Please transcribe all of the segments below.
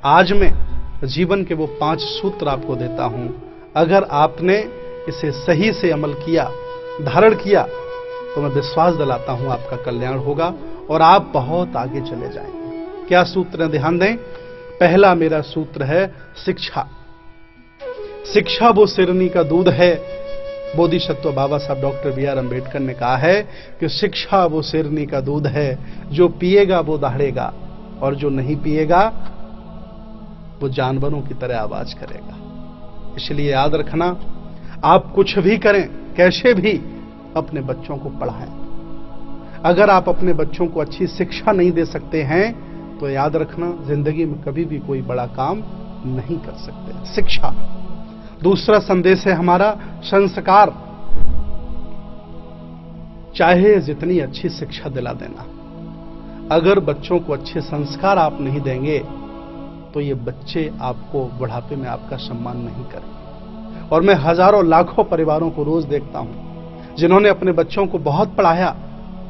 आज मैं जीवन के वो 5 सूत्र आपको देता हूं। अगर आपने इसे सही से अमल किया, धारण किया, तो मैं विश्वास दिलाता हूं आपका कल्याण होगा और आप बहुत आगे चले जाएंगे। क्या सूत्र है? ध्यान दें। पहला मेरा सूत्र है शिक्षा। शिक्षा वो सिरनी का दूध है। बोधिसत्व बाबा साहब डॉक्टर बी.आर. अम्बेडकर ने कहा है कि शिक्षा वो सिरनी का दूध है, जो पिएगा वो दहाड़ेगा और जो नहीं पिएगा वो जानवरों की तरह आवाज करेगा। इसलिए याद रखना, आप कुछ भी करें, कैसे भी अपने बच्चों को पढ़ाएं। अगर आप अपने बच्चों को अच्छी शिक्षा नहीं दे सकते हैं तो याद रखना, जिंदगी में कभी भी कोई बड़ा काम नहीं कर सकते। शिक्षा। दूसरा संदेश है हमारा संस्कार। चाहे जितनी अच्छी शिक्षा दिला देना, अगर बच्चों को अच्छे संस्कार आप नहीं देंगे तो ये बच्चे आपको बुढ़ापे में आपका सम्मान नहीं करेंगे। और मैं हजारों लाखों परिवारों को रोज देखता हूं जिन्होंने अपने बच्चों को बहुत पढ़ाया,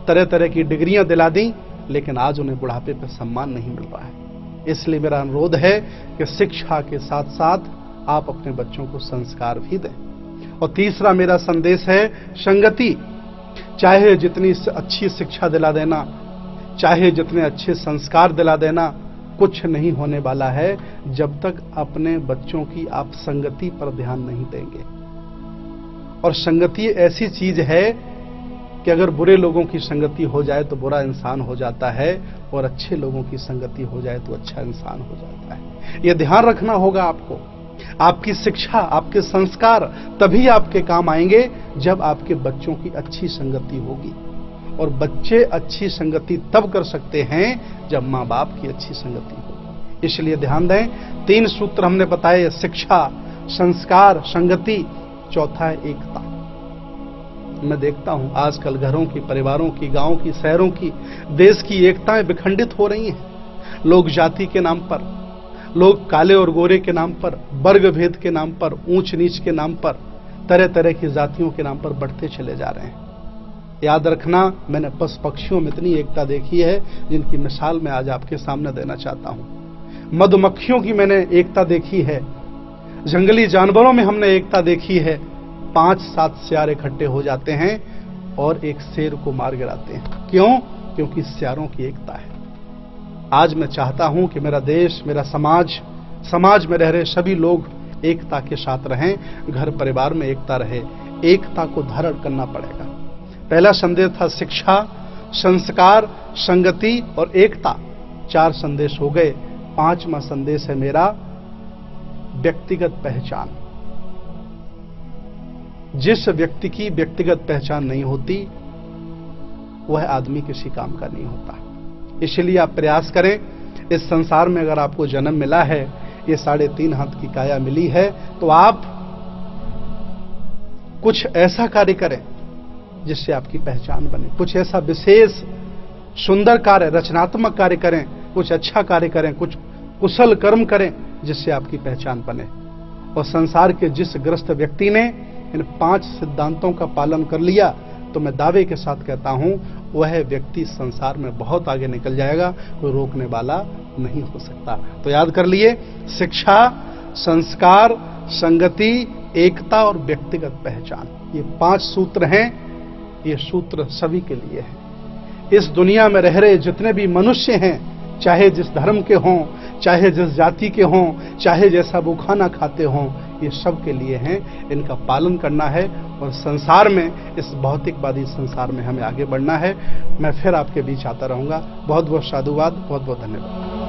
तरह तरह की डिग्रियां दिला दी, लेकिन आज उन्हें बुढ़ापे पर सम्मान नहीं मिल रहा है। इसलिए मेरा अनुरोध है कि शिक्षा के साथ साथ आप अपने बच्चों को संस्कार भी दें। और तीसरा मेरा संदेश है संगति। चाहे जितनी अच्छी शिक्षा दिला देना, चाहे जितने अच्छे संस्कार दिला देना, कुछ नहीं होने वाला है जब तक अपने बच्चों की आप संगति पर ध्यान नहीं देंगे। और संगति ऐसी चीज है कि अगर बुरे लोगों की संगति हो जाए तो बुरा इंसान हो जाता है, और अच्छे लोगों की संगति हो जाए तो अच्छा इंसान हो जाता है। यह ध्यान रखना होगा आपको। आपकी शिक्षा, आपके संस्कार तभी आपके काम आएंगे जब आपके बच्चों की अच्छी संगति होगी। और बच्चे अच्छी संगति तब कर सकते हैं जब मां बाप की अच्छी संगति हो। इसलिए ध्यान दें, 3 सूत्र हमने बताए, शिक्षा, संस्कार, संगति। चौथा है एकता। मैं देखता हूं आजकल घरों की, परिवारों की, गांवों की, शहरों की, देश की एकताएं विखंडित हो रही हैं। लोग जाति के नाम पर, लोग काले और गोरे के नाम पर, वर्ग भेद के नाम पर, ऊंच नीच के नाम पर, तरह तरह की जातियों के नाम पर बढ़ते चले जा रहे हैं। याद रखना, मैंने पशु पक्षियों में इतनी एकता देखी है जिनकी मिसाल मैं आज आपके सामने देना चाहता हूं। मधुमक्खियों की मैंने एकता देखी है, जंगली जानवरों में हमने एकता देखी है। 5-7 सियार इकट्ठे हो जाते हैं और एक शेर को मार गिराते हैं। क्यों? क्योंकि सियारों की एकता है। आज मैं चाहता हूं कि मेरा देश, मेरा समाज में रह रहे सभी लोग एकता के साथ रहें, घर परिवार में एकता रहे। एकता को धारण करना पड़ेगा। पहला संदेश था शिक्षा, संस्कार, संगति और एकता। 4 संदेश हो गए। 5वां संदेश है मेरा व्यक्तिगत पहचान। जिस व्यक्ति की व्यक्तिगत पहचान नहीं होती वह आदमी किसी काम का नहीं होता। इसलिए आप प्रयास करें, इस संसार में अगर आपको जन्म मिला है, ये 3.5 हाथ की काया मिली है, तो आप कुछ ऐसा कार्य करें जिससे आपकी पहचान बने। कुछ ऐसा विशेष सुंदर कार्य, रचनात्मक कार्य करें, कुछ अच्छा कार्य करें, कुछ कुशल कर्म करें जिससे आपकी पहचान बने। और संसार के जिस ग्रस्त व्यक्ति ने इन 5 सिद्धांतों का पालन कर लिया, तो मैं दावे के साथ कहता हूं वह व्यक्ति संसार में बहुत आगे निकल जाएगा, कोई रोकने वाला नहीं हो सकता। तो याद कर लिए, शिक्षा, संस्कार, संगति, एकता और व्यक्तिगत पहचान, ये 5 सूत्र हैं। ये सूत्र सभी के लिए है। इस दुनिया में रह रहे जितने भी मनुष्य हैं, चाहे जिस धर्म के हों, चाहे जिस जाति के हों, चाहे जैसा वो खाना खाते हों, ये सब के लिए हैं। इनका पालन करना है और संसार में, इस भौतिकवादी संसार में हमें आगे बढ़ना है। मैं फिर आपके बीच आता रहूंगा। बहुत बहुत साधुवाद, बहुत बहुत धन्यवाद।